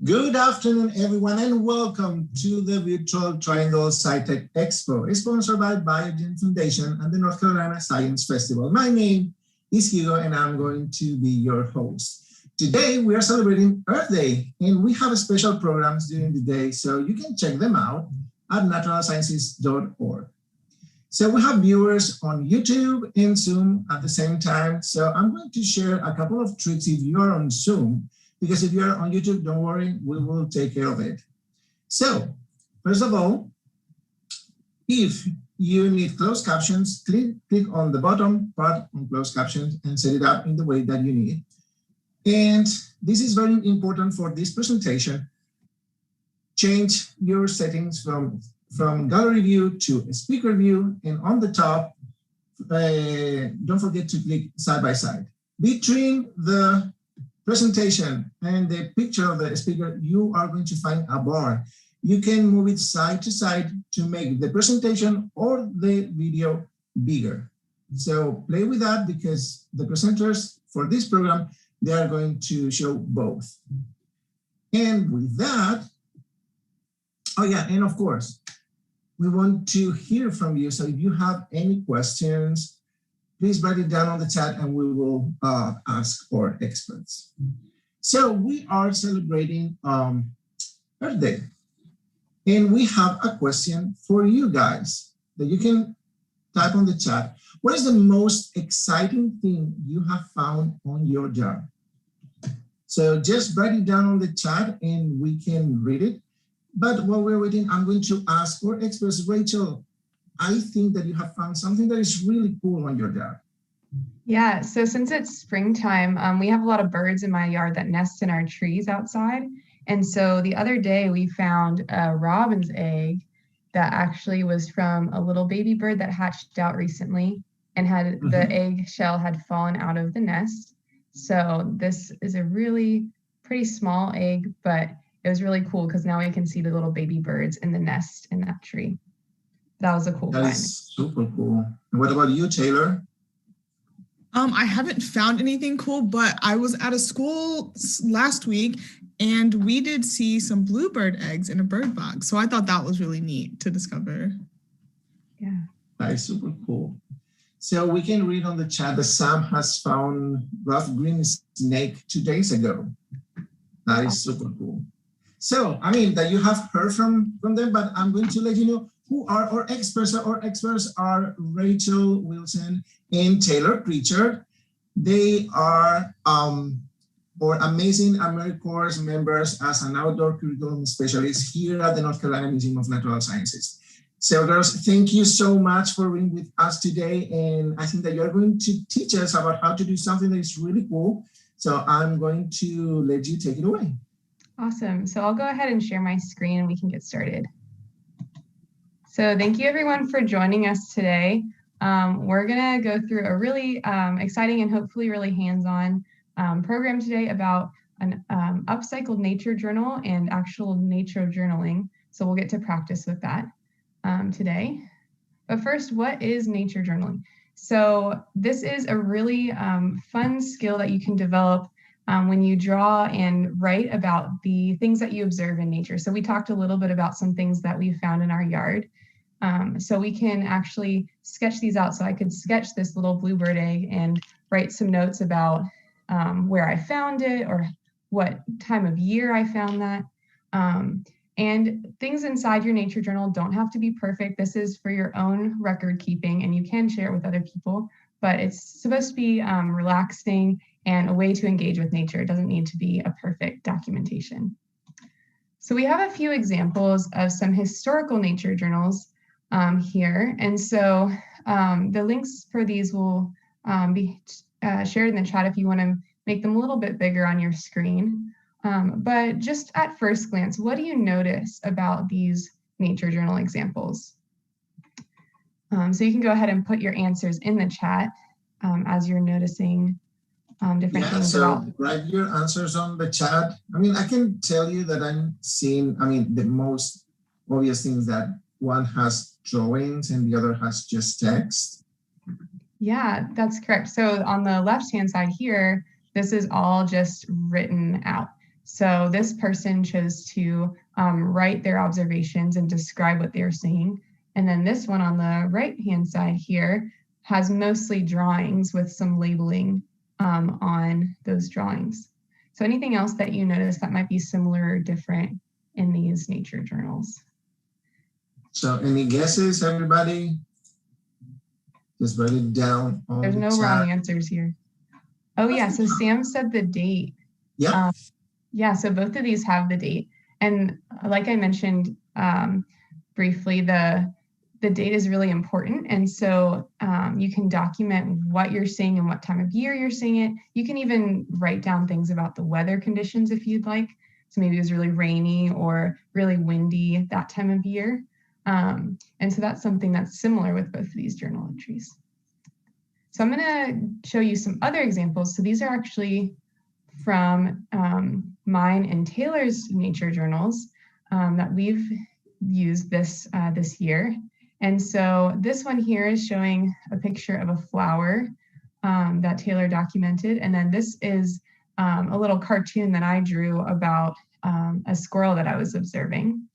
Good afternoon, everyone, and welcome to the Virtual Triangle SciTech Expo, sponsored by Biogen Foundation and the North Carolina Science Festival. My name is Hugo, and I'm going to be your host. Today, we are celebrating Earth Day, and we have special programs during the day, so you can check them out at naturalsciences.org. So we have viewers on YouTube and Zoom at the same time, so I'm going to share a couple of tricks if you are on Zoom, because if you're on YouTube, don't worry, we will take care of it. So, first of all, if you need closed captions, click on the bottom part on closed captions and set it up in the way that you need. And this is very important for this presentation. Change your settings from gallery view to speaker view, and on the top, don't forget to click side by side. Between the presentation and the picture of the speaker, you are going to find a bar. You can move it side to side to make the presentation or the video bigger. So play with that, because the presenters for this program, they are going to show both. And with that, oh yeah, and of course, we want to hear from you. So if you have any questions, please write it down on the chat and we will ask our experts. So we are celebrating Earth Day. And we have a question for you guys that you can type on the chat. What is the most exciting thing you have found on your job? So just write it down on the chat and we can read it. But while we're waiting, I'm going to ask our experts. Rachel, I think that you have found something that is really cool on your job. Yeah, so since it's springtime, we have a lot of birds in my yard that nest in our trees outside. And so the other day we found a robin's egg that actually was from a little baby bird that hatched out recently and had the egg shell had fallen out of the nest. So this is a really pretty small egg, but it was really cool because now we can see the little baby birds in the nest in that tree. That was a cool find. That is super cool. And what about you, Taylor? I haven't found anything cool, but I was at a school last week and we did see some bluebird eggs in a bird box. So I thought that was really neat to discover. Yeah. That is super cool. So we can read on the chat that Sam has found rough green snake 2 days ago. That is super cool. So, I mean, that you have heard from them, but I'm going to let you know who are our experts. Our experts are Rachel Wilson and Taylor Pritchard. They are our amazing AmeriCorps members as an outdoor curriculum specialist here at the North Carolina Museum of Natural Sciences. So girls, thank you so much for being with us today. And I think that you're going to teach us about how to do something that is really cool. So I'm going to let you take it away. Awesome. So I'll go ahead and share my screen and we can get started. So thank you everyone for joining us today. We're gonna go through a really exciting and hopefully really hands-on program today about an upcycled nature journal and actual nature journaling. So we'll get to practice with that today. But first, what is nature journaling? So this is a really fun skill that you can develop when you draw and write about the things that you observe in nature. So we talked a little bit about some things that we found in our yard. So we can actually sketch these out. So I could sketch this little bluebird egg and write some notes about where I found it or what time of year I found that. And things inside your nature journal don't have to be perfect. This is for your own record keeping and you can share it with other people, but it's supposed to be relaxing and a way to engage with nature. It doesn't need to be a perfect documentation. So we have a few examples of some historical nature journals here. And so the links for these will be shared in the chat if you want to make them a little bit bigger on your screen. But just at first glance, what do you notice about these nature journal examples? So you can go ahead and put your answers in the chat as you're noticing different things about. Write your answers on the chat. I mean, I can tell you that I'm seeing, the most obvious things that one has drawings and the other has just text. Yeah, that's correct. So on the left-hand side here, this is all just written out. So this person chose to write their observations and describe what they were seeing. And then this one on the right-hand side here has mostly drawings with some labeling on those drawings. So anything else that you notice that might be similar or different in these nature journals? So any guesses, everybody? Just write it down on There's the no chat. wrong answers here. Oh yeah, so Sam said the date. Yeah. Yeah, so both of these have the date. And like I mentioned briefly, the date is really important. And so you can document what you're seeing and what time of year you're seeing it. You can even write down things about the weather conditions if you'd like. So maybe it was really rainy or really windy that time of year. And so that's something that's similar with both of these journal entries. So I'm going to show you some other examples. So these are actually from mine and Taylor's nature journals that we've used this year. And so this one here is showing a picture of a flower that Taylor documented. And then this is a little cartoon that I drew about a squirrel that I was observing.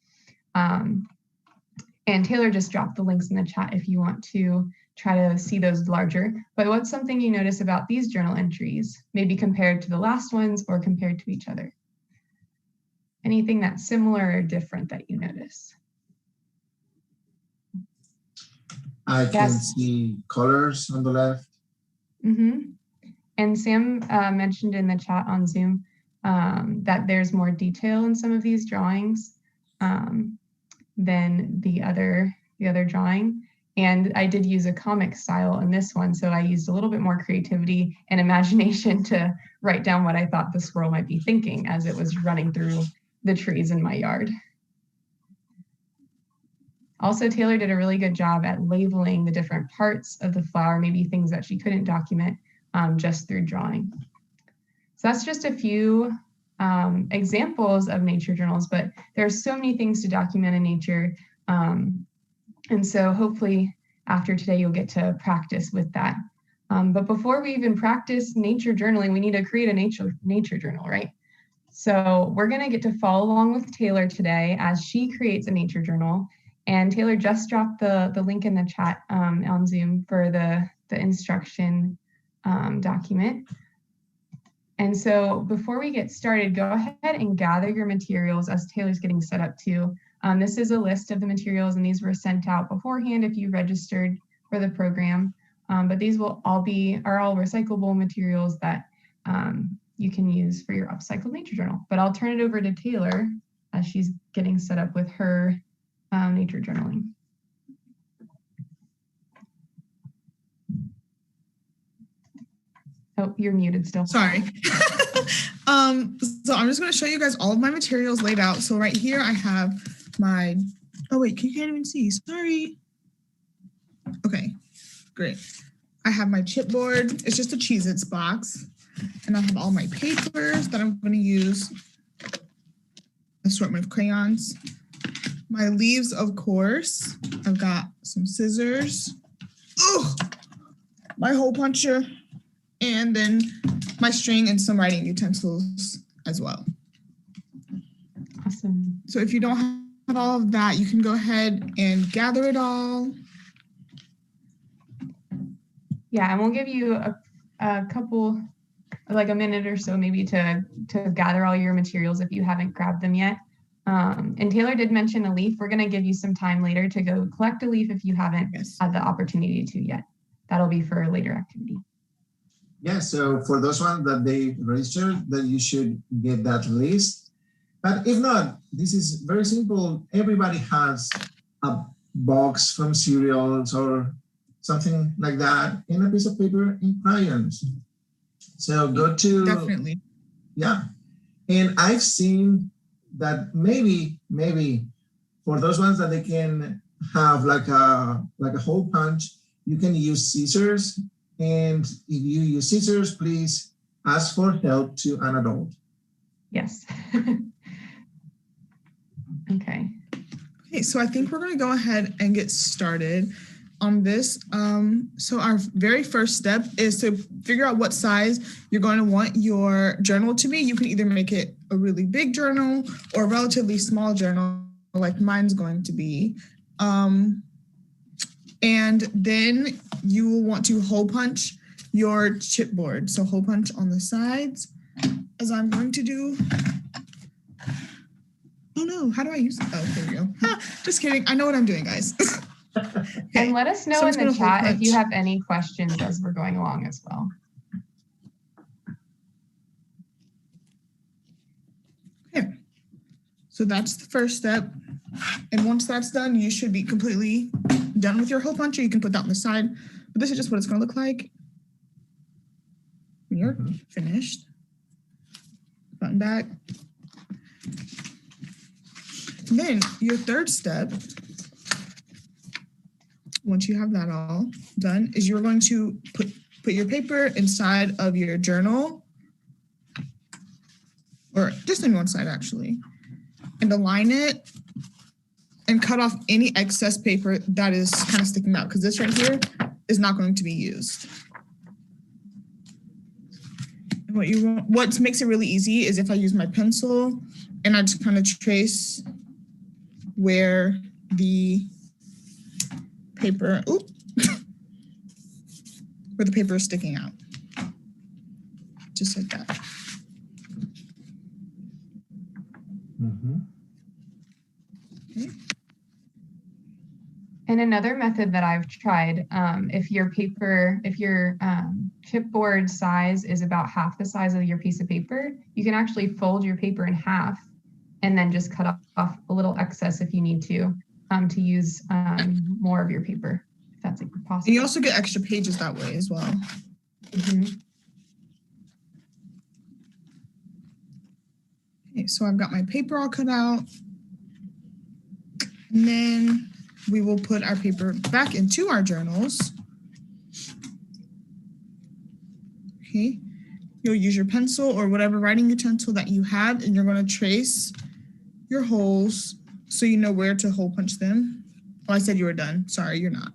And Taylor just dropped the links in the chat if you want to try to see those larger. But what's something you notice about these journal entries, maybe compared to the last ones or compared to each other? Anything that's similar or different that you notice? I can see colors on the left. Mm-hmm. And Sam mentioned in the chat on Zoom that there's more detail in some of these drawings than the other drawing. And I did use a comic style in this one, so I used a little bit more creativity and imagination to write down what I thought the squirrel might be thinking as it was running through the trees in my yard. Also, Taylor did a really good job at labeling the different parts of the flower, maybe things that she couldn't document just through drawing. So that's just a few examples of nature journals, but there's so many things to document in nature. And so hopefully after today, you'll get to practice with that. But before we even practice nature journaling, we need to create a nature journal, right? So we're gonna get to follow along with Taylor today as she creates a nature journal. And Taylor just dropped the link in the chat on Zoom for the instruction document. And so before we get started, go ahead and gather your materials as Taylor's getting set up too. This is a list of the materials, and these were sent out beforehand if you registered for the program. But these will all are all recyclable materials that you can use for your Upcycled Nature Journal. But I'll turn it over to Taylor as she's getting set up with her nature journaling. Oh, you're muted still. Sorry. So I'm just going to show you guys all of my materials laid out. So right here I have my, oh wait, you can't even see, sorry. Okay, great. I have my chipboard. It's just a Cheez-Its box. And I have all my papers that I'm going to use. Assortment of crayons. My leaves, of course. I've got some scissors. Oh, my hole puncher. And then my string and some writing utensils as well. Awesome. So if you don't have all of that, you can go ahead and gather it all. Yeah, and we'll give you a couple, like a minute or so maybe to gather all your materials if you haven't grabbed them yet. And Taylor did mention a leaf. We're going to give you some time later to go collect a leaf if you haven't had the opportunity to yet. That'll be for a later activity. Yeah, so for those ones that they registered, that you should get that list. But if not, this is very simple. Everybody has a box from cereals or something like that in a piece of paper in crayons. So go to, definitely. Yeah. And I've seen that maybe for those ones that they can have like a hole punch, you can use scissors. And if you use scissors, please ask for help to an adult. Yes. Okay. Okay, so I think we're going to go ahead and get started. on this. So our very first step is to figure out what size you're going to want your journal to be. You can either make it a really big journal or a relatively small journal, like mine's going to be. And then you will want to hole punch your chipboard. So hole punch on the sides, as I'm going to do. Oh no, how do I use it? Oh, there we go. Just kidding. I know what I'm doing, guys. Okay. And let us know in the chat if you have any questions as we're going along as well. Okay, so that's the first step. And once that's done, you should be completely done with your hole puncher. You can put that on the side, but this is just what it's going to look like when you're finished. Button back. And then your third step, once you have that all done, is you're going to put your paper inside of your journal, or just in one side actually, and align it and cut off any excess paper that is kind of sticking out, because this right here is not going to be used. And what makes it really easy is if I use my pencil and I just kind of trace where the paper, where the paper is sticking out, just like that. Okay. And another method that I've tried, if your chipboard size is about half the size of your piece of paper, you can actually fold your paper in half and then just cut off a little excess if you need to use more of your paper, if that's possible. And you also get extra pages that way as well. Okay, so I've got my paper all cut out. And then we will put our paper back into our journals. Okay, you'll use your pencil or whatever writing utensil that you have, and you're going to trace your holes so you know where to hole punch them. Oh, I said you were done. Sorry, you're not.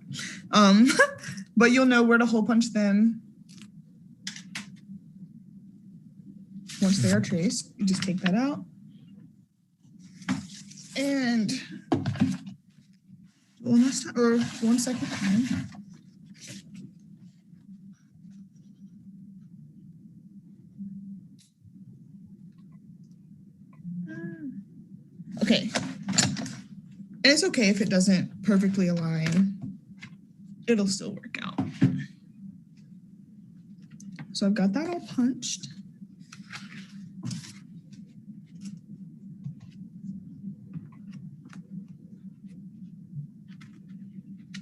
But you'll know where to hole punch them. Once they are traced, you just take that out. And one second time. Okay. And it's okay if it doesn't perfectly align. It'll still work out. So I've got that all punched.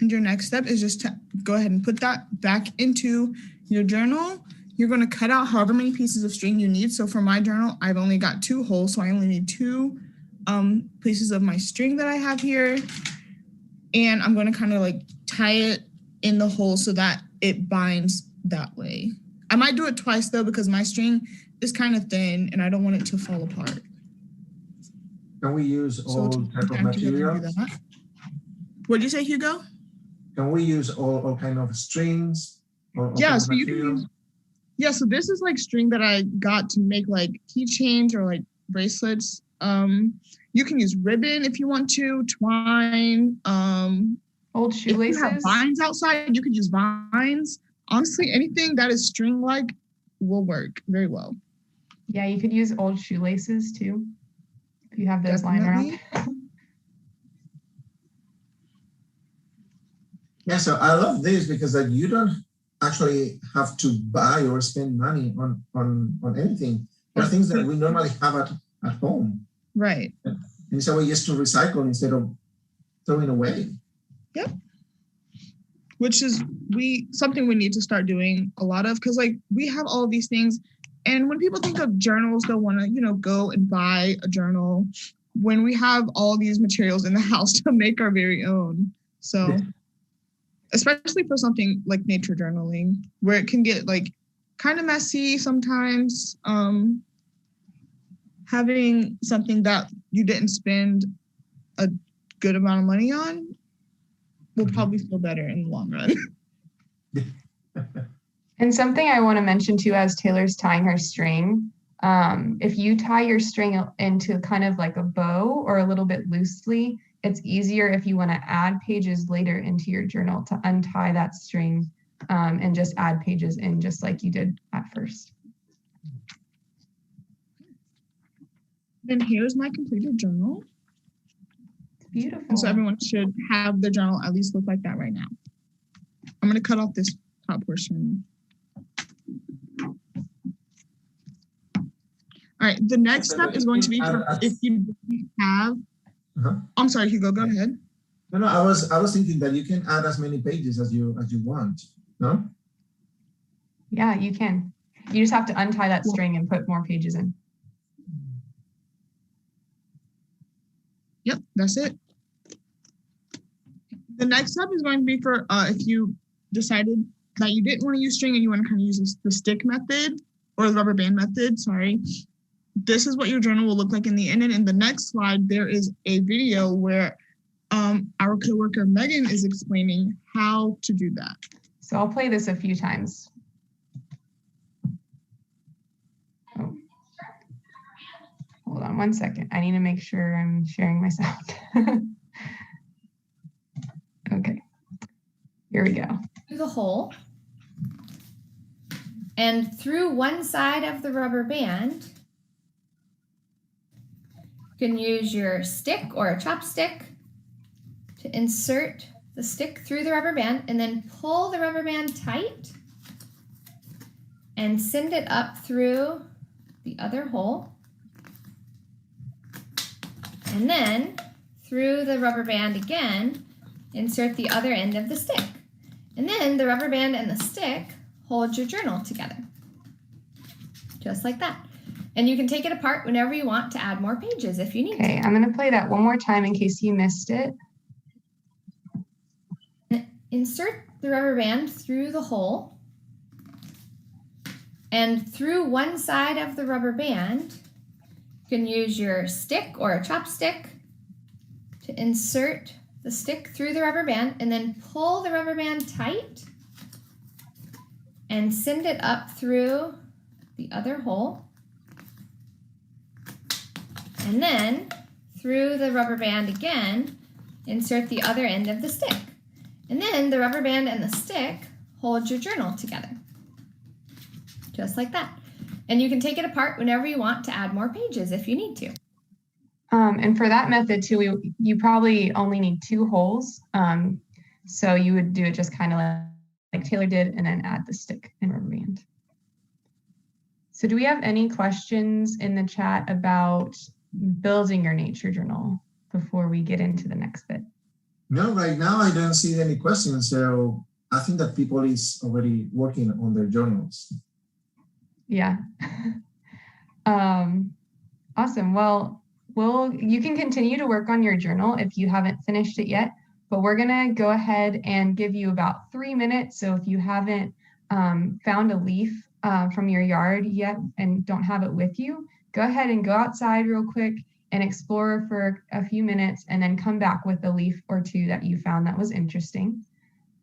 And your next step is just to go ahead and put that back into your journal. You're going to cut out however many pieces of string you need. So for my journal, I've only got 2 holes, so I only need 2 pieces of my string that I have here. And I'm going to kind of like tie it in the hole so that it binds that way. I might do it twice though, because my string is kind of thin and I don't want it to fall apart. Can we use all type of materials? What did you say, Hugo? Can we use all kind of strings? Yeah, so you can use, yeah, so this is like string that I got to make like keychains or like bracelets. You can use ribbon if you want to, twine, old shoelaces. If you have vines outside, you could use vines. Honestly, anything that is string-like will work very well. Yeah, you could use old shoelaces too, if you have those lying around. Yeah, so I love this because like you don't actually have to buy or spend money on anything. There are things that we normally have at home. Right. And it's a way just to recycle instead of throwing away. Yep. Which is something we need to start doing a lot of, because like we have all of these things, and when people think of journals, they'll want to, go and buy a journal when we have all these materials in the house to make our very own. So especially for something like nature journaling, where it can get like kind of messy sometimes, having something that you didn't spend a good amount of money on will probably feel better in the long run. And something I want to mention too, as Taylor's tying her string, if you tie your string into kind of like a bow or a little bit loosely, it's easier if you want to add pages later into your journal to untie that string and just add pages in just like you did at first. Then here's my completed journal. It's beautiful. And so everyone should have their journal at least look like that right now. I'm going to cut off this top portion. All right, the next step is going to be for if you have, I'm sorry, Hugo, go ahead. No, I was thinking that you can add as many pages as you want, no? Yeah, you can. You just have to untie that string and put more pages in. Yep, that's it. The next step is going to be for if you decided that you didn't want to use string and you want to kind of use the stick method or the rubber band method, sorry. This is what your journal will look like in the end. And in the next slide, there is a video where our coworker Megan is explaining how to do that. So I'll play this a few times. Oh. Hold on one second. I need to make sure I'm sharing my sound. Okay, here we go. Through the hole and through one side of the rubber band, you can use your stick or a chopstick to insert the stick through the rubber band and then pull the rubber band tight and send it up through the other hole. And then through the rubber band again, insert the other end of the stick. And then the rubber band and the stick hold your journal together. Just like that. And you can take it apart whenever you want to add more pages if you need to. Okay, I'm gonna play that one more time in case you missed it. Insert the rubber band through the hole and through one side of the rubber band, you can use your stick or a chopstick to insert the stick through the rubber band and then pull the rubber band tight and send it up through the other hole. And then through the rubber band again, insert the other end of the stick. And then the rubber band and the stick hold your journal together. Just like that. And you can take it apart whenever you want to add more pages if you need to. And for that method too, you probably only need 2 holes. So you would do it just kind of like Taylor did and then add the stick and rubber band. So do we have any questions in the chat about building your nature journal before we get into the next bit? No, right now I don't see any questions. So I think that people is already working on their journals. Yeah. Awesome. Well, you can continue to work on your journal if you haven't finished it yet, but we're gonna go ahead and give you about 3 minutes. So if you haven't found a leaf from your yard yet and don't have it with you, go ahead and go outside real quick and explore for a few minutes and then come back with a leaf or 2 that you found that was interesting.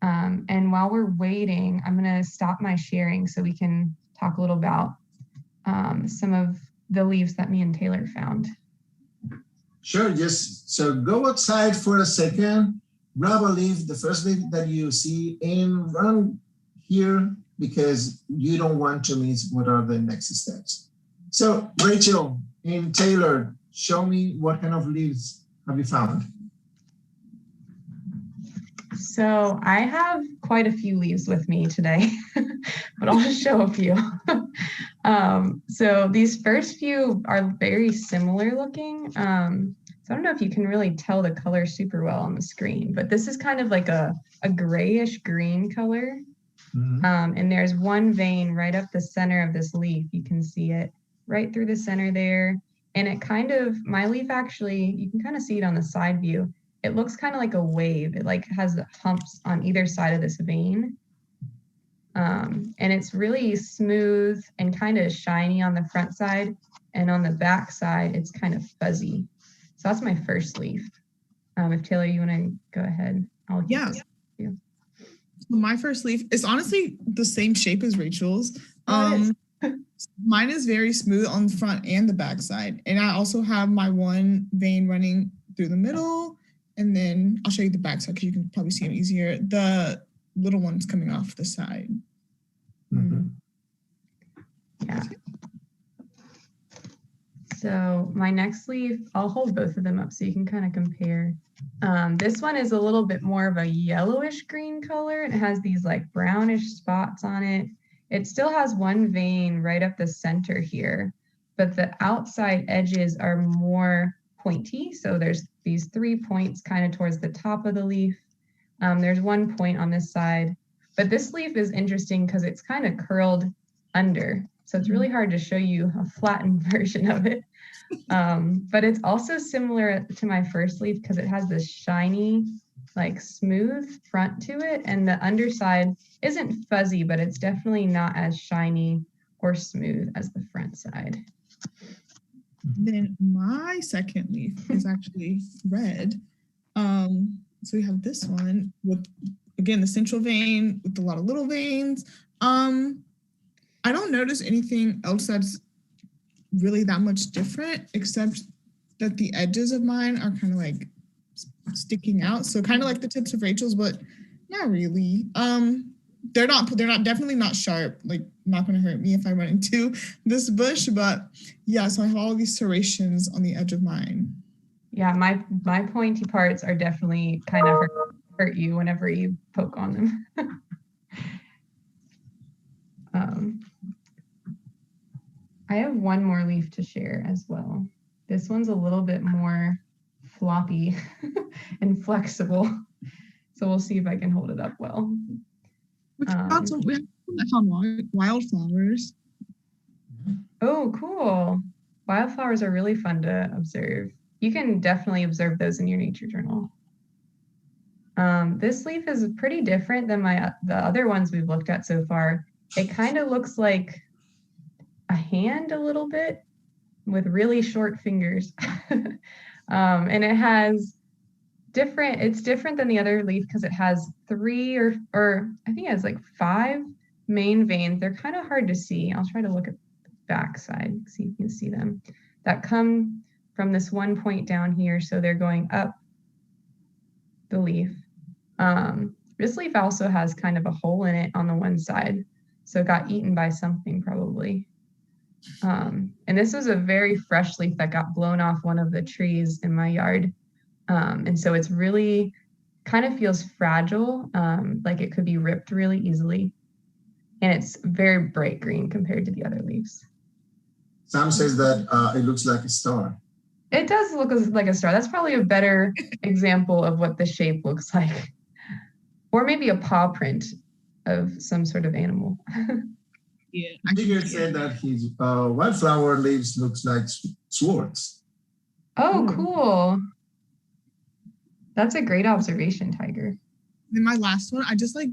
And while we're waiting, I'm gonna stop my sharing so we can talk a little about some of the leaves that me and Taylor found. Sure, just so go outside for a second, grab a leaf, the first leaf that you see, and run here because you don't want to miss what are the next steps. So Rachel and Taylor, show me what kind of leaves have you found? So I have quite a few leaves with me today, but I'll just show a few. So these first few are very similar looking. So I don't know if you can really tell the color super well on the screen, but this is kind of like a grayish green color. Mm-hmm. And there's one vein right up the center of this leaf. You can see it right through the center there. And it kind of, my leaf actually, you can kind of see it on the side view. It looks kind of like a wave. It like has the humps on either side of this vein. And it's really smooth and kind of shiny on the front side. And on the back side, it's kind of fuzzy. So that's my first leaf. If Taylor, you want to go ahead. I'll give Yeah. this to you. So my first leaf is honestly the same shape as Rachel's. Oh, Mine is very smooth on the front and the back side. And I also have my one vein running through the middle. And then I'll show you the back side because you can probably see them easier. The little one's coming off the side. Mhm. Yeah. So my next leaf, I'll hold both of them up so you can kind of compare. This one is a little bit more of a yellowish green color. It has these like brownish spots on it. It still has one vein right up the center here, but the outside edges are more pointy. So there's these 3 points kind of towards the top of the leaf. There's 1 point on this side, but this leaf is interesting because it's kind of curled under. So it's really hard to show you a flattened version of it. But it's also similar to my first leaf because it has this shiny, like smooth front to it. And the underside isn't fuzzy, but it's definitely not as shiny or smooth as the front side. Then my second leaf is actually red. So we have this one with, again, the central vein with a lot of little veins. I don't notice anything else that's really that much different, except that the edges of mine are kind of like sticking out. So kind of like the tips of Rachel's, but not really. They're definitely not sharp, like not going to hurt me if I run into this bush, but yeah, so I have all of these serrations on the edge of mine. Yeah, my pointy parts are definitely kind of hurt you whenever you poke on them. I have one more leaf to share as well. This one's a little bit more floppy and flexible. So we'll see if I can hold it up well. We found some wildflowers. Oh, cool. Wildflowers are really fun to observe. You can definitely observe those in your nature journal. This leaf is pretty different than the other ones we've looked at so far. It kind of looks like a hand a little bit with really short fingers. And it has it's different than the other leaf because it has 3 or I think it has like 5 main veins. They're kind of hard to see. I'll try to look at the back side, see if you can see them, that come from this 1 point down here. So they're going up the leaf. This leaf also has kind of a hole in it on the one side. So it got eaten by something probably. And this was a very fresh leaf that got blown off one of the trees in my yard. And so it's really kind of feels fragile, like it could be ripped really easily. And it's very bright green compared to the other leaves. Sam says that it looks like a star. It does look like a star. That's probably a better example of what the shape looks like. Or maybe a paw print of some sort of animal. Yeah, Tigger said that his wildflower leaves looks like swords. Oh, cool. That's a great observation, Tiger. Then my last one, I just like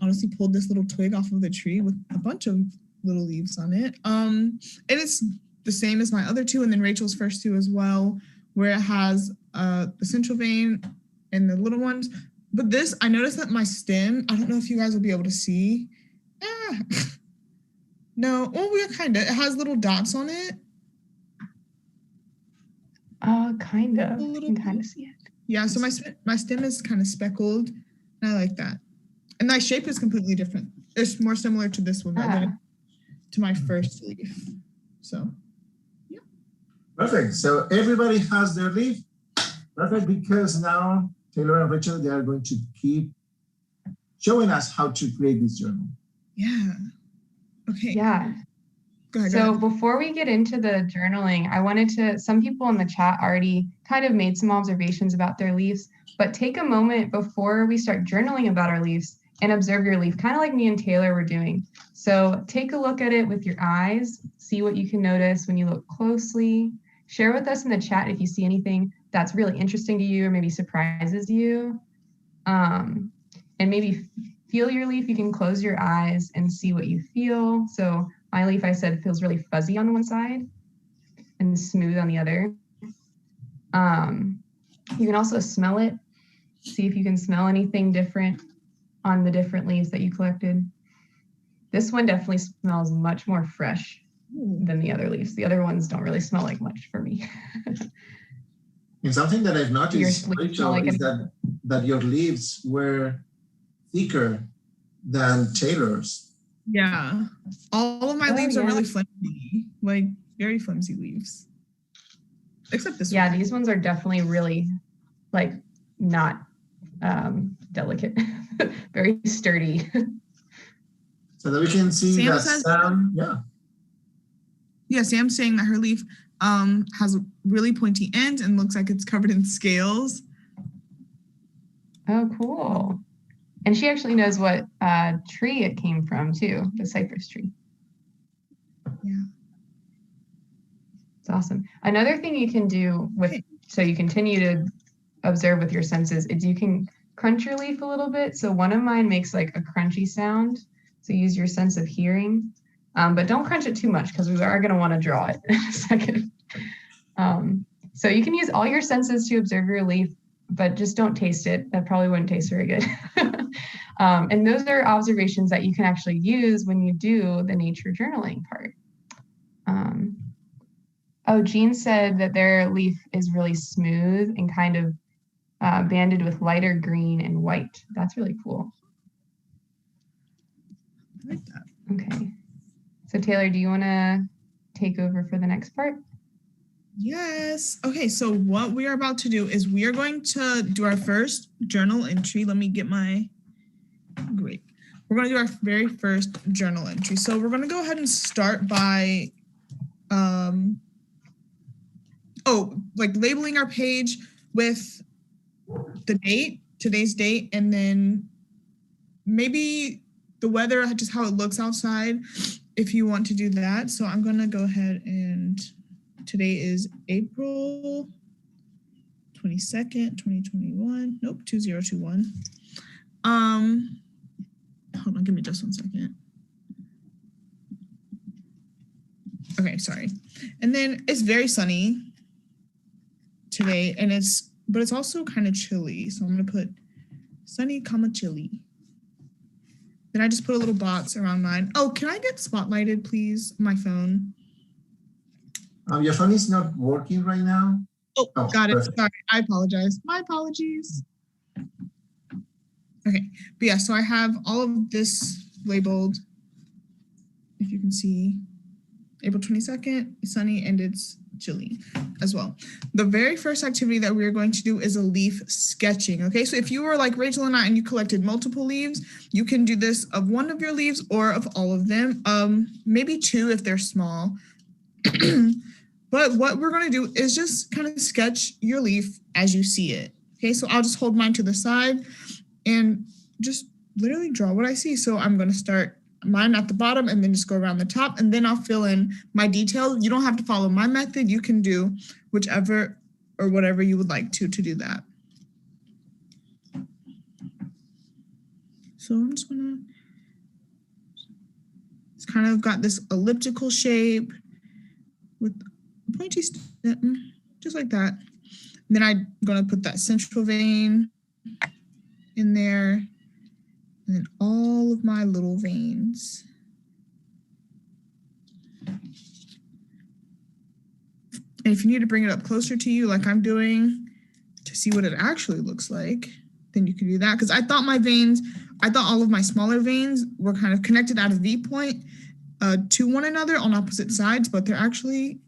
honestly pulled this little twig off of the tree with a bunch of little leaves on it. And it's the same as my other 2, and then Rachel's first 2 as well, where it has the central vein and the little ones. But this, I noticed that my stem, I don't know if you guys will be able to see. No, well, we're kind of, it has little dots on it. Kind of. You can kind of see it. Yeah, so my stem is kind of speckled, and I like that. And my shape is completely different. It's more similar to this one than to my first leaf. So, yeah. Perfect. So everybody has their leaf. Perfect, because now Taylor and Rachel, they are going to keep showing us how to create this journal. Yeah. Okay. Yeah. Go ahead. So before we get into the journaling, I wanted to, some people in the chat already kind of made some observations about their leaves, but take a moment before we start journaling about our leaves and observe your leaf, kind of like me and Taylor were doing. So take a look at it with your eyes, see what you can notice when you look closely. Share with us in the chat if you see anything that's really interesting to you or maybe surprises you. And maybe feel your leaf. You can close your eyes and see what you feel. So my leaf, I said, feels really fuzzy on one side and smooth on the other. You can also smell it. See if you can smell anything different on the different leaves that you collected. This one definitely smells much more fresh than the other leaves. The other ones don't really smell like much for me. And something that I've noticed, Your leaves Rachel, smell like is that your leaves were thicker than Taylor's. Yeah. All of my leaves are yeah. really flimsy, like very flimsy leaves. Except this one. Yeah, these ones are definitely really like not delicate, very sturdy. So that we can see Sam that says- Sam, yeah. Yeah, Sam's saying that her leaf has really pointy ends and looks like it's covered in scales. Oh, cool. And she actually knows what tree it came from too, the cypress tree. Yeah. It's awesome. Another thing you can do with, so you continue to observe with your senses, is you can crunch your leaf a little bit. So one of mine makes like a crunchy sound. So use your sense of hearing, but don't crunch it too much because we are going to want to draw it in a second. So you can use all your senses to observe your leaf, but just don't taste it. That probably wouldn't taste very good. And those are observations that you can actually use when you do the nature journaling part. Oh, Jean said that their leaf is really smooth and kind of banded with lighter green and white. That's really cool. I like that. Okay. So Taylor, do you want to take over for the next part? Yes. Okay, so what we are about to do is we are going to do our first journal entry. Let me get my, great. We're going to do our very first journal entry. So we're going to go ahead and start by, labeling our page with the date, today's date, and then maybe the weather, just how it looks outside, if you want to do that. So I'm going to go ahead and today is April 22nd, 2021. Nope, 2021. Hold on, give me just 1 second. Okay, sorry. And then it's very sunny today, and it's also kind of chilly. So I'm gonna put sunny, chilly. Then I just put a little box around mine. Oh, can I get spotlighted, please? My phone. Your phone is not working right now. Oh, got it. Perfect. Sorry, I apologize. My apologies. Okay, but yeah, so I have all of this labeled. If you can see, April 22nd, it's sunny, and it's chilly as well. The very first activity that we're going to do is a leaf sketching. Okay, so if you were like Rachel and I and you collected multiple leaves, you can do this of one of your leaves or of all of them, maybe two if they're small. But what we're going to do is just kind of sketch your leaf as you see it. Okay, so I'll just hold mine to the side and just literally draw what I see. So I'm going to start mine at the bottom and then just go around the top, and then I'll fill in my details. You don't have to follow my method. You can do whichever or whatever you would like to do that. So I'm just gonna, it's kind of got this elliptical shape with a pointy stem, just like that. And then I'm gonna put that central vein in there. And then all of my little veins. And if you need to bring it up closer to you, like I'm doing, to see what it actually looks like, then you can do that. Because I thought all of my smaller veins were kind of connected at a V point to one another on opposite sides, but they're actually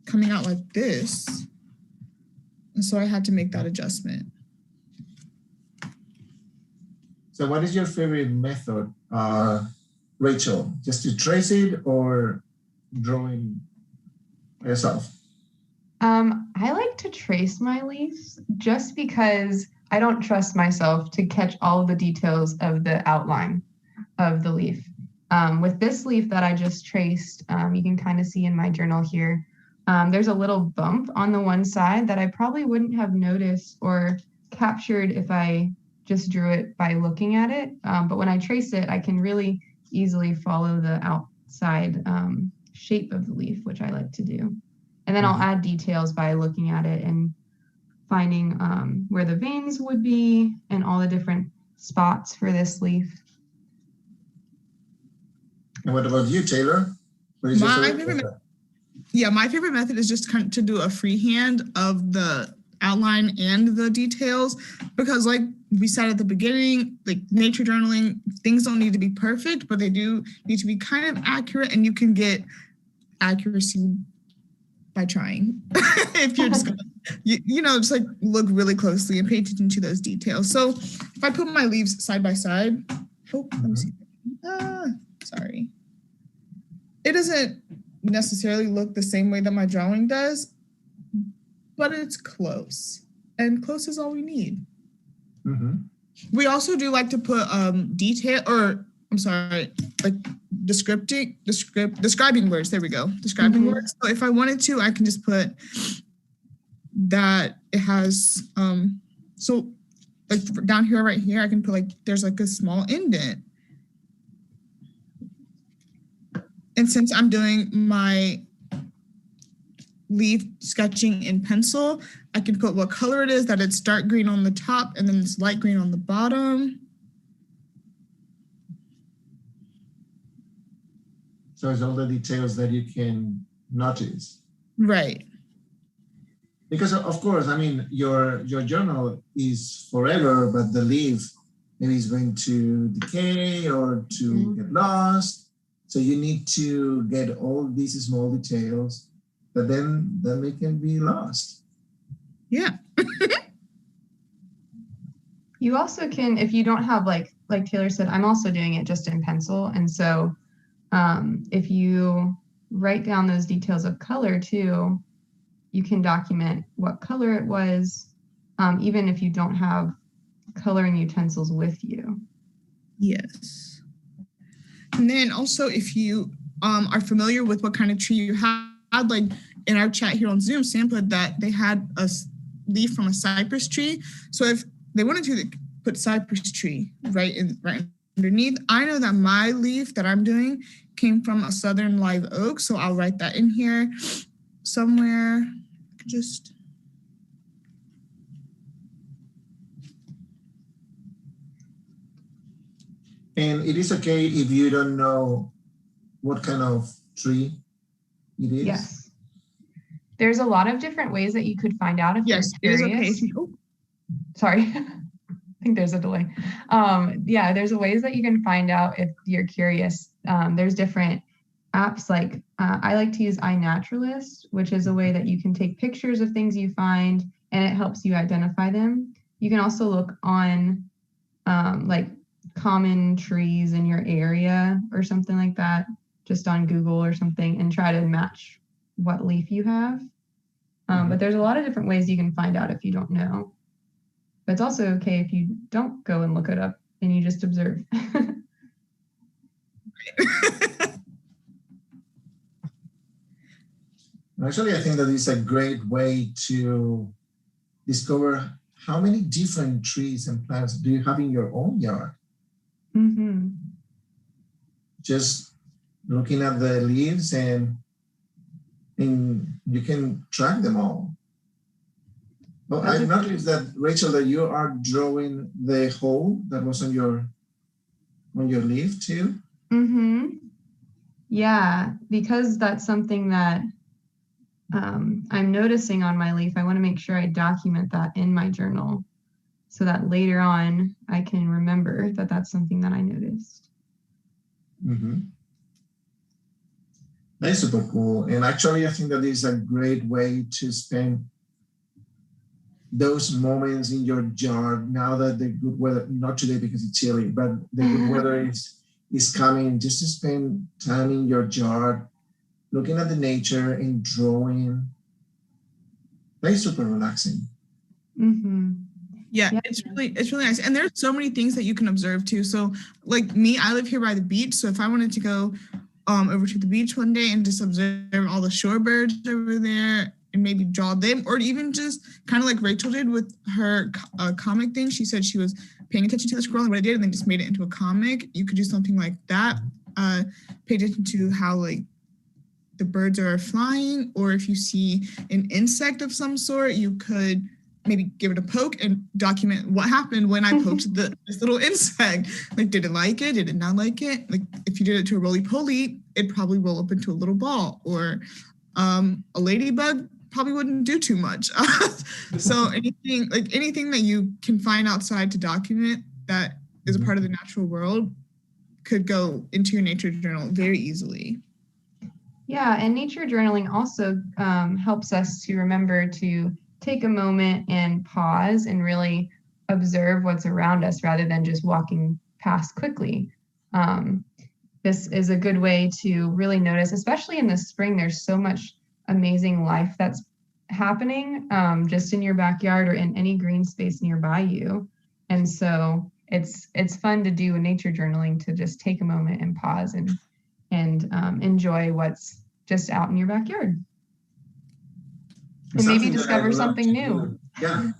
coming out like this. And so I had to make that adjustment. So what is your favorite method, Rachel? Just to trace it or drawing yourself? I like to trace my leaves just because I don't trust myself to catch all the details of the outline of the leaf. With this leaf that I just traced, you can kind of see in my journal here, there's a little bump on the one side that I probably wouldn't have noticed or captured if I just drew it by looking at it. But when I trace it, I can really easily follow the outside shape of the leaf, which I like to do. And then I'll add details by looking at it and finding where the veins would be and all the different spots for this leaf. And what about you, Taylor? What is your favorite method? Yeah, my favorite method is just kind of to do a freehand of the outline and the details, because like we said at the beginning, like nature journaling, things don't need to be perfect, but they do need to be kind of accurate, and you can get accuracy by trying. If you're just gonna, just like look really closely and pay attention to those details. So if I put my leaves side by side, let me see. Sorry. It doesn't necessarily look the same way that my drawing does, but it's close, and close is all we need. Mm-hmm. We also do like to put describing words. There we go. Describing words. So if I wanted to, I can just put that it has, so like down here, right here, I can put like, there's like a small indent. And since I'm doing my leaf sketching in pencil, I can put what color it is, that it's dark green on the top and then it's light green on the bottom. So it's all the details that you can notice. Right. Because of course, I mean, your journal is forever, but the leaf maybe is going to decay or to get lost. So you need to get all these small details, but then they can be lost. Yeah. You also can, if you don't have like Taylor said, I'm also doing it just in pencil. And so if you write down those details of color too, you can document what color it was, even if you don't have coloring utensils with you. Yes. And then also, if you are familiar with what kind of tree you had, like in our chat here on Zoom, Sam put that they had a leaf from a cypress tree. So if they wanted to put cypress tree right underneath, I know that my leaf that I'm doing came from a southern live oak. So I'll write that in here somewhere. Just and it is okay if you don't know what kind of tree it is. Yes. There's a lot of different ways that you could find out if you're curious. It is okay. Sorry, I think there's a delay. Yeah, there's ways that you can find out if you're curious. There's different apps like I like to use iNaturalist, which is a way that you can take pictures of things you find and it helps you identify them. You can also look on like common trees in your area or something like that, just on Google or something, and try to match what leaf you have. But there's a lot of different ways you can find out if you don't know. But it's also okay if you don't go and look it up and you just observe. Actually, I think that is a great way to discover how many different trees and plants do you have in your own yard. Mm-hmm. Just looking at the leaves and you can track them all. Well, I've noticed that, Rachel, that you are drawing the hole that was on your leaf too. Mm-hmm. Yeah, because that's something that I'm noticing on my leaf. I want to make sure I document that in my journal so that later on I can remember that that's something that I noticed. Mm-hmm. That's super cool. And actually, I think that is a great way to spend those moments in your yard now that the good weather, not today because it's chilly, but the good weather is coming, just to spend time in your yard, looking at the nature and drawing. That's super relaxing. Mm-hmm. Yeah, it's really nice. And there's so many things that you can observe too. So like me, I live here by the beach. So if I wanted to go over to the beach one day and just observe all the shorebirds over there and maybe draw them, or even just kind of like Rachel did with her comic thing. She said she was paying attention to the squirrel and what it did and then just made it into a comic. You could do something like that. Pay attention to how like the birds are flying, or if you see an insect of some sort, you could maybe give it a poke and document what happened when I poked this little insect. Like, did it like it? Did it not like it? Like, if you did it to a roly-poly, it'd probably roll up into a little ball, or a ladybug probably wouldn't do too much. So anything that you can find outside to document that is a part of the natural world could go into your nature journal very easily. Yeah, and nature journaling also helps us to remember to take a moment and pause and really observe what's around us rather than just walking past quickly. This is a good way to really notice, especially in the spring, there's so much amazing life that's happening just in your backyard or in any green space nearby you. And so it's fun to do in nature journaling, to just take a moment and pause and enjoy what's just out in your backyard. And maybe discover something new. Yeah.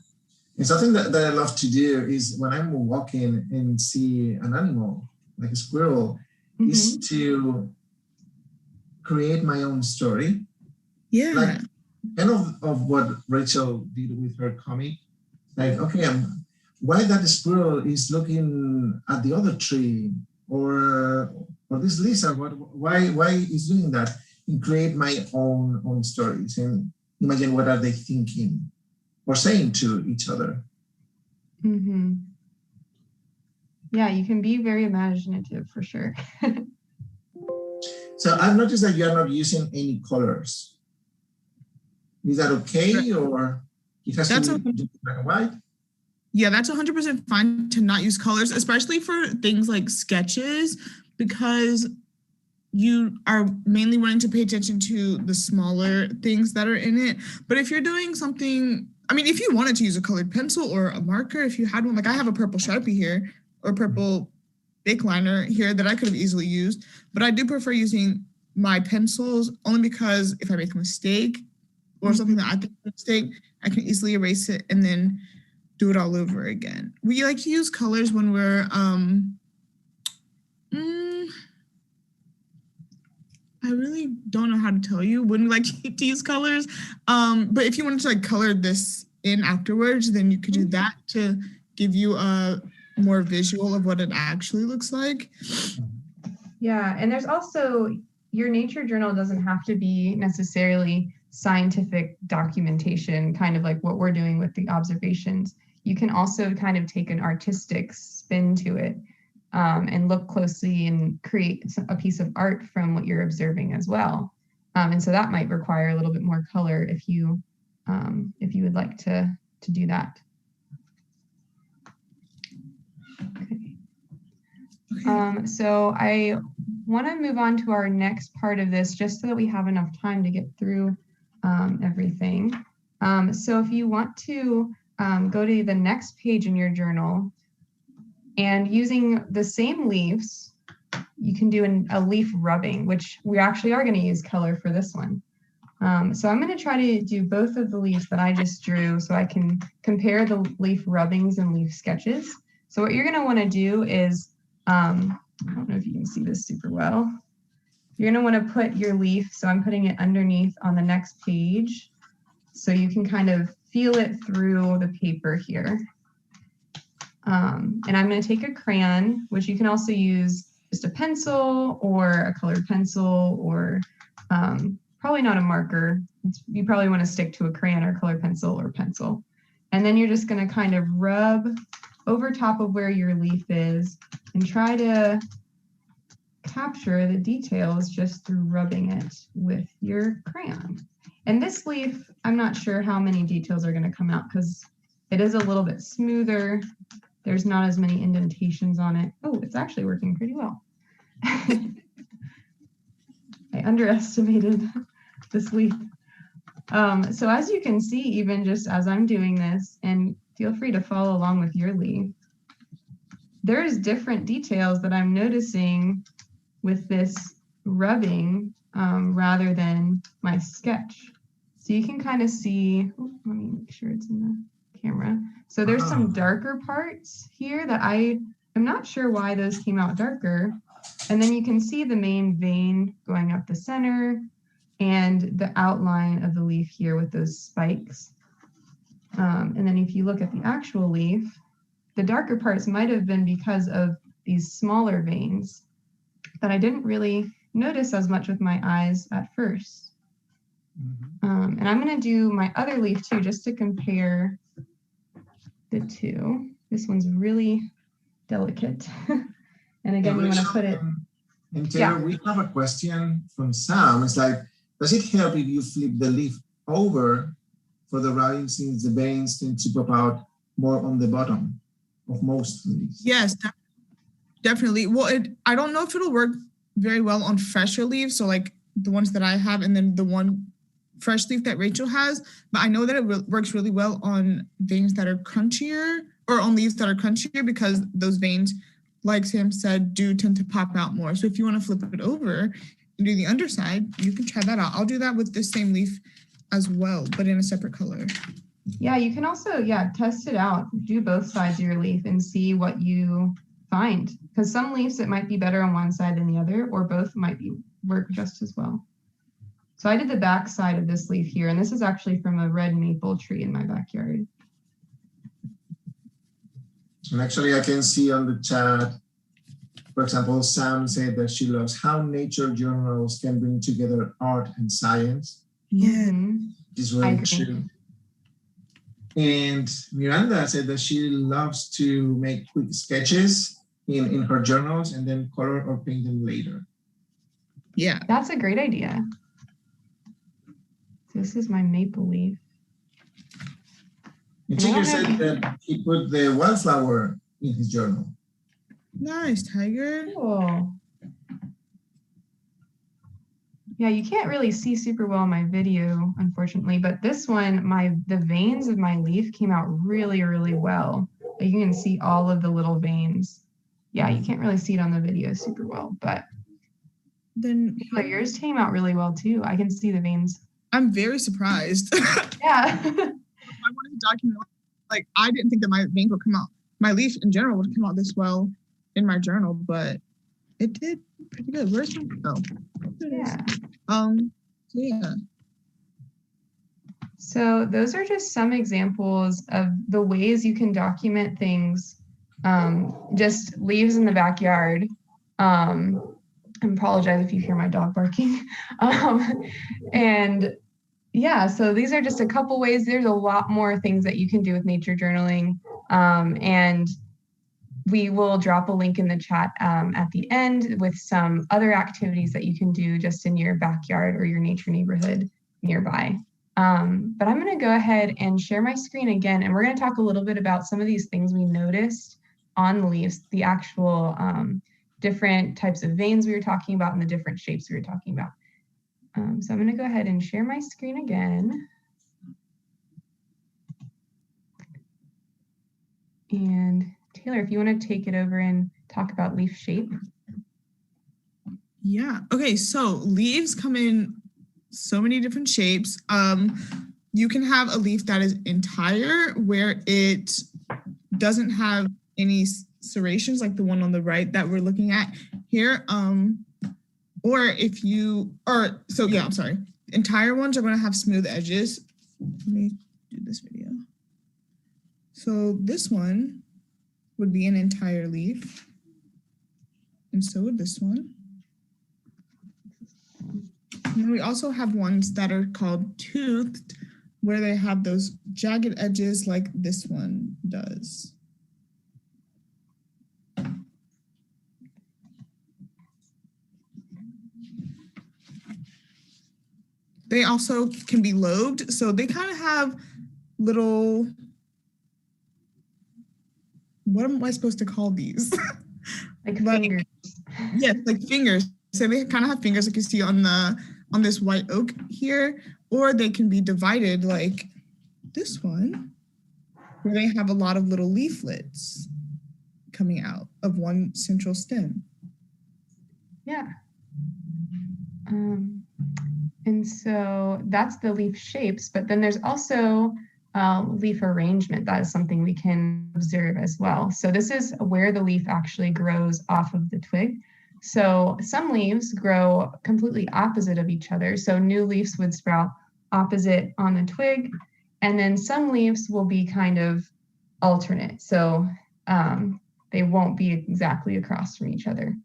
And something that I love to do is when I'm walking and see an animal, like a squirrel, is to create my own story. Yeah. Like kind of what Rachel did with her comic. Like, okay, why that squirrel is looking at the other tree, or this lizard, why is doing that? And create my own stories and imagine what are they thinking or saying to each other. Mm-hmm. Yeah, you can be very imaginative for sure. So I've noticed that you are not using any colors. Is that okay, or it has to be just black and white? Yeah, that's 100% fine to not use colors, especially for things like sketches, because you are mainly wanting to pay attention to the smaller things that are in it. But if you're doing something, I mean, if you wanted to use a colored pencil or a marker, if you had one, like I have a purple Sharpie here, or purple Bic liner here that I could have easily used, but I do prefer using my pencils only because if I make a mistake or something that I think is a mistake, I can easily erase it and then do it all over again. We like to use colors when we're, I really don't know how to tell you when we like to use colors. But if you wanted to like color this in afterwards, then you could do that to give you a more visual of what it actually looks like. Yeah, and there's also, your nature journal doesn't have to be necessarily scientific documentation, kind of like what we're doing with the observations. You can also kind of take an artistic spin to it. And look closely and create a piece of art from what you're observing as well. And so that might require a little bit more color if you would like to do that. Okay. So I want to move on to our next part of this, just so that we have enough time to get through everything. So if you want to go to the next page in your journal, and using the same leaves, you can do a leaf rubbing, which we actually are going to use color for this one. So I'm going to try to do both of the leaves that I just drew so I can compare the leaf rubbings and leaf sketches. So what you're going to want to do is, I don't know if you can see this super well. You're going to want to put your leaf, so I'm putting it underneath on the next page, so you can kind of feel it through the paper here. And I'm going to take a crayon, which you can also use just a pencil or a colored pencil, or probably not a marker. You probably want to stick to a crayon or colored pencil or pencil. And then you're just going to kind of rub over top of where your leaf is and try to capture the details just through rubbing it with your crayon. And this leaf, I'm not sure how many details are going to come out because it is a little bit smoother. There's not as many indentations on it. Oh, it's actually working pretty well. I underestimated this leaf. So as you can see, even just as I'm doing this, and feel free to follow along with your leaf, there's different details that I'm noticing with this rubbing rather than my sketch. So you can kind of see, let me make sure it's in the camera. So there's some darker parts here that I'm not sure why those came out darker. And then you can see the main vein going up the center and the outline of the leaf here with those spikes. And then if you look at the actual leaf, the darker parts might have been because of these smaller veins that I didn't really notice as much with my eyes at first. And I'm going to do my other leaf too, just to compare the two. This one's really delicate. And again, we want to put it. And Taylor, we have a question from Sam. It's like, does it help if you flip the leaf over for the writing, since the veins tend to pop out more on the bottom of most leaves? Yes, definitely. Well, I don't know if it'll work very well on fresher leaves, so like the ones that I have, and then the one fresh leaf that Rachel has, but I know that it works really well on veins that are crunchier, or on leaves that are crunchier, because those veins, like Sam said, do tend to pop out more. So if you want to flip it over and do the underside, you can try that out. I'll do that with this same leaf as well, but in a separate color. Yeah, you can also, test it out. Do both sides of your leaf and see what you find. Because some leaves, it might be better on one side than the other, or both might work just as well. So I did the back side of this leaf here, and this is actually from a red maple tree in my backyard. And actually, I can see on the chat, for example, Sam said that she loves how nature journals can bring together art and science. Yeah. It's really true. And Miranda said that she loves to make quick sketches in her journals and then color or paint them later. Yeah. That's a great idea. This is my maple leaf. And Tiger said that he put the wildflower in his journal. Nice, Tiger. Cool. Yeah, you can't really see super well in my video, unfortunately, but this one, the veins of my leaf came out really, really well. You can see all of the little veins. Yeah, you can't really see it on the video super well, but then yours came out really well too. I can see the veins. I'm very surprised. Yeah. I wanted to document, like, I didn't think that my vein would come out. My leaf in general would come out this well in my journal, but it did pretty good. Where's my, Yeah. Yeah. So those are just some examples of the ways you can document things. Just leaves in the backyard. I apologize if you hear my dog barking. And yeah, so these are just a couple ways. There's a lot more things that you can do with nature journaling. And we will drop a link in the chat at the end with some other activities that you can do just in your backyard or your nature neighborhood nearby. But I'm going to go ahead and share my screen again, and we're going to talk a little bit about some of these things we noticed on the leaves, the actual different types of veins we were talking about and the different shapes we were talking about. So I'm going to go ahead and share my screen again. And Taylor, if you want to take it over and talk about leaf shape. Yeah. Okay. So leaves come in so many different shapes. You can have a leaf that is entire, where it doesn't have any serrations, like the one on the right that we're looking at here. Or if you, I'm sorry. Entire ones are going to have smooth edges. Let me do this video. So this one would be an entire leaf. And so would this one. And we also have ones that are called toothed, where they have those jagged edges like this one does. They also can be lobed, so they kind of have little, what am I supposed to call these? Like fingers. Yes, like fingers. So they kind of have fingers like you see on this white oak here, or they can be divided like this one, where they have a lot of little leaflets coming out of one central stem. Yeah. And so that's the leaf shapes, but then there's also leaf arrangement. That is something we can observe as well. So this is where the leaf actually grows off of the twig. So some leaves grow completely opposite of each other. So new leaves would sprout opposite on the twig, And then some leaves will be kind of alternate. So they won't be exactly across from each other.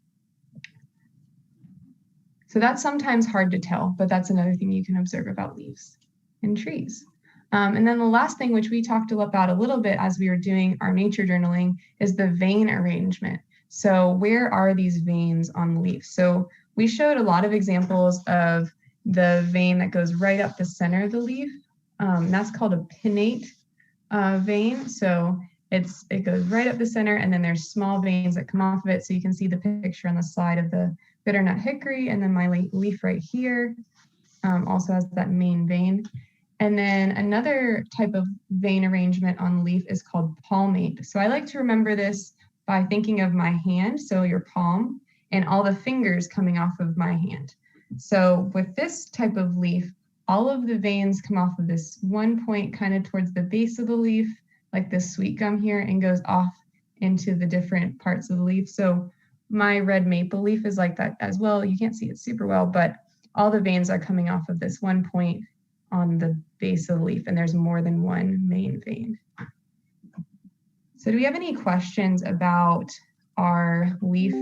So that's sometimes hard to tell, but that's another thing you can observe about leaves and trees. And then the last thing, which we talked about a little bit as we were doing our nature journaling, is the vein arrangement. So where are these veins on the leaf? So we showed a lot of examples of the vein that goes right up the center of the leaf. That's called a pinnate vein. So it goes right up the center, and then there's small veins that come off of it. So you can see the picture on the slide of the bitternut hickory, and then my leaf right here also has that main vein. And then another type of vein arrangement on the leaf is called palmate. So I like to remember this by thinking of my hand, so your palm, and all the fingers coming off of my hand. So with this type of leaf, all of the veins come off of this one point kind of towards the base of the leaf, like this sweet gum here, and goes off into the different parts of the leaf. So my red maple leaf is like that as well. You can't see it super well, but all the veins are coming off of this one point on the base of the leaf, and there's more than one main vein. So do we have any questions about our leaf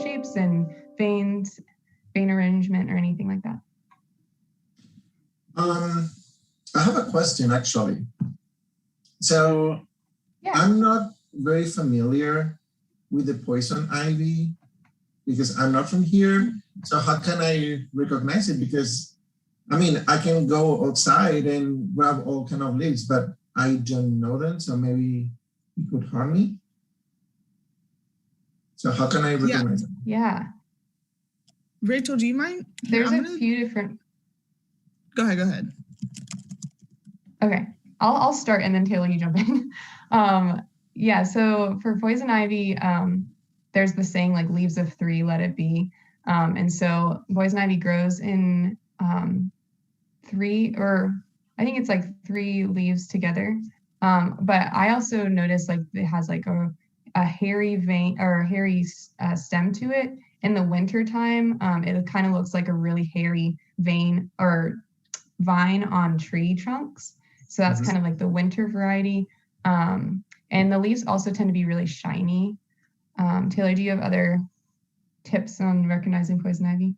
shapes and veins, vein arrangement, or anything like that? I have a question actually. So Yeah. I'm not very familiar with the poison ivy because I'm not from here. So how can I recognize it? Because I mean, I can go outside and grab all kind of leaves, but I don't know them. So maybe it could harm me. So how can I recognize them? Yeah. Rachel, do you mind? There's a few different. Go ahead. Okay, I'll start and then Taylor, you jump in. Yeah, so for poison ivy, there's the saying like leaves of three, let it be. And so poison ivy grows in three, or I think it's like 3 leaves together. But I also noticed like it has like a hairy vein or hairy stem to it. In the winter time, it kind of looks like a really hairy vein or vine on tree trunks. So that's kind of like the winter variety. And the leaves also tend to be really shiny. Taylor, do you have other tips on recognizing poison ivy?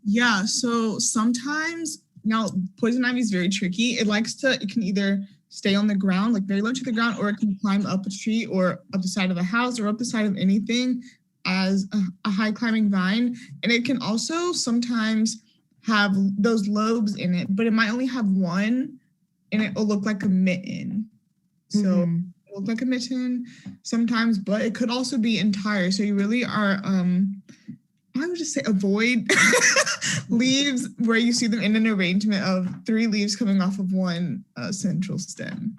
Yeah, so sometimes, now poison ivy is very tricky. It can either stay on the ground, like very low to the ground, or it can climb up a tree or up the side of a house or up the side of anything as a high climbing vine. And it can also sometimes have those lobes in it, but it might only have one, and it will look like a mitten. So it'll look like a mitten sometimes, but it could also be entire. So you really are, I would just say avoid leaves where you see them in an arrangement of 3 leaves coming off of one central stem.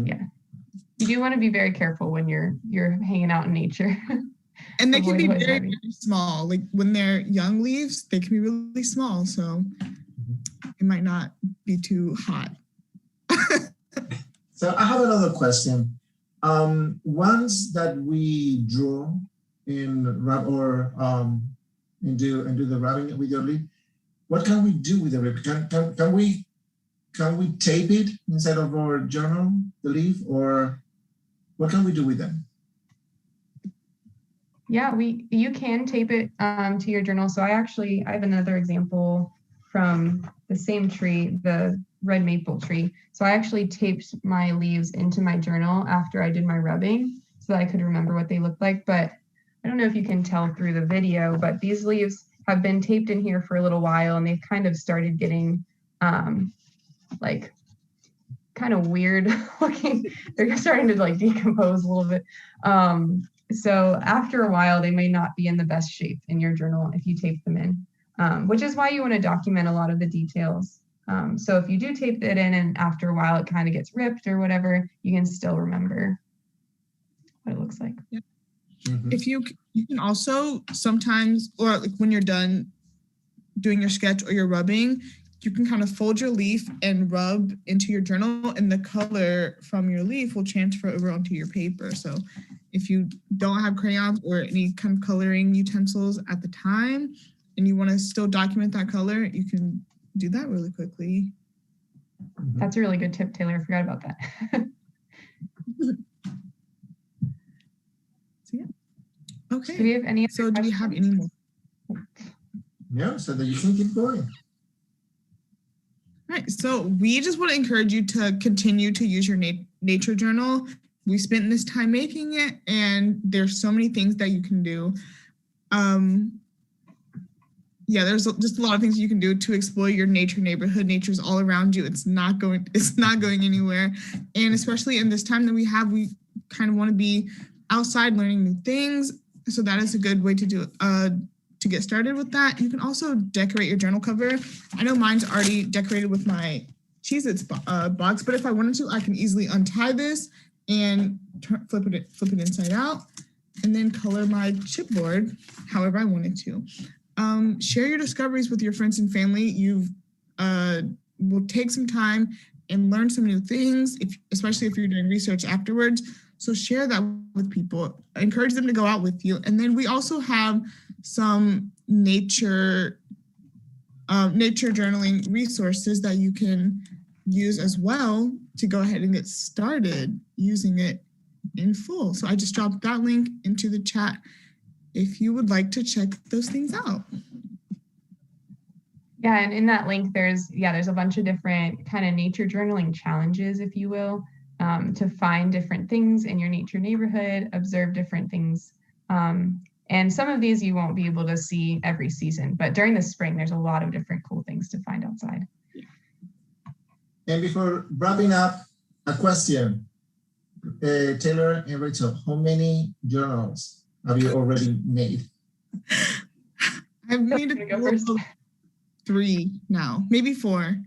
Yeah, you do want to be very careful when you're hanging out in nature. And they can be very, very small. Like when they're young leaves, they can be really small. So it might not be too hot. So I have another question. Once that we draw in or do the rubbing with your leaf, what can we do with the leaf? Can we tape it inside of our journal, the leaf, or what can we do with them? Yeah, you can tape it to your journal. So I have another example from the same tree, the red maple tree. So I actually taped my leaves into my journal after I did my rubbing so that I could remember what they looked like. But I don't know if you can tell through the video, but these leaves have been taped in here for a little while, and they've kind of started getting like kind of weird looking. They're starting to like decompose a little bit. So after a while, they may not be in the best shape in your journal if you tape them in, which is why you want to document a lot of the details. So if you do tape it in and after a while it kind of gets ripped or whatever, you can still remember what it looks like. Yeah. If you can also sometimes, or like when you're done doing your sketch or your rubbing, you can kind of fold your leaf and rub into your journal, and the color from your leaf will transfer over onto your paper. So if you don't have crayons or any kind of coloring utensils at the time, and you want to still document that color, you can do that really quickly. That's a really good tip, Taylor. I forgot about that. Okay. Do we have any? So do we have any more? No, so that you can keep going. All right. So we just want to encourage you to continue to use your nature journal. We spent this time making it, and there's so many things that you can do. Yeah, there's just a lot of things you can do to explore your nature neighborhood. Nature's all around you. It's not going anywhere. And especially in this time that we have, we kind of want to be outside learning new things. So that is a good way to do to get started with that. You can also decorate your journal cover. I know mine's already decorated with my Cheez-Its box, but if I wanted to, I can easily untie this and flip it inside out, and then color my chipboard however I wanted to. Share your discoveries with your friends and family. You will take some time and learn some new things, especially if you're doing research afterwards. So share that with people. Encourage them to go out with you. And then we also have some nature journaling resources that you can use as well to go ahead and get started using it in full. So I just dropped that link into the chat if you would like to check those things out. Yeah, and in that link, there's a bunch of different kind of nature journaling challenges, if you will, to find different things in your nature neighborhood, observe different things. And some of these you won't be able to see every season, but during the spring, there's a lot of different cool things to find outside. And before wrapping up, a question. Taylor and Rachel, how many journals have you already made? I've made a total of 3 now, maybe 4.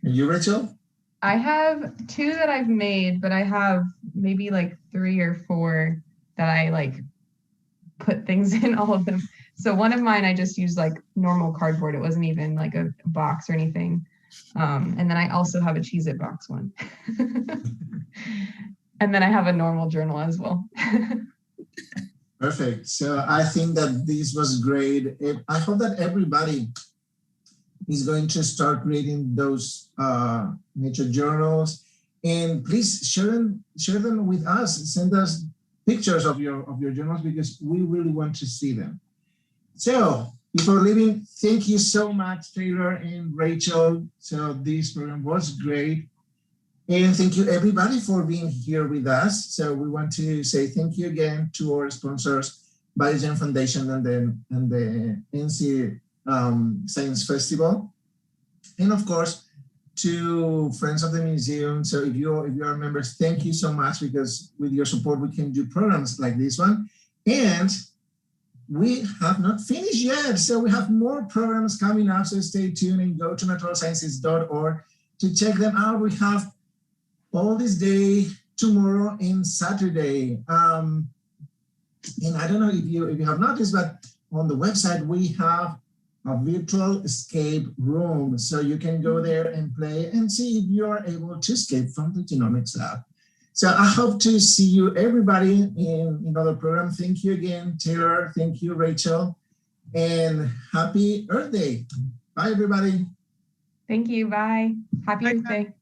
And you, Rachel? I have 2 that I've made, but I have maybe like 3 or 4 that I like put things in all of them. So one of mine, I just used like normal cardboard. It wasn't even like a box or anything. And then I also have a Cheez-It box one. And then I have a normal journal as well. Perfect. So I think that this was great. I hope that everybody is going to start creating those nature journals, and please share them with us. Send us pictures of your journals because we really want to see them. So before leaving, thank you so much, Taylor and Rachel. So this program was great. And thank you everybody for being here with us. So we want to say thank you again to our sponsors, Biogen Foundation and the NC Science Festival. And of course, to friends of the museum. So if you are members, thank you so much, because with your support, we can do programs like this one. And we have not finished yet. So we have more programs coming up. So stay tuned and go to naturalsciences.org to check them out. We have all this day, tomorrow and Saturday. And I don't know if you have noticed, but on the website, we have a virtual escape room. So you can go there and play and see if you are able to escape from the genomics lab. So I hope to see you everybody in another program. Thank you again, Taylor. Thank you, Rachel. And happy Earth Day. Bye, everybody. Thank you. Bye. Happy Earth Day.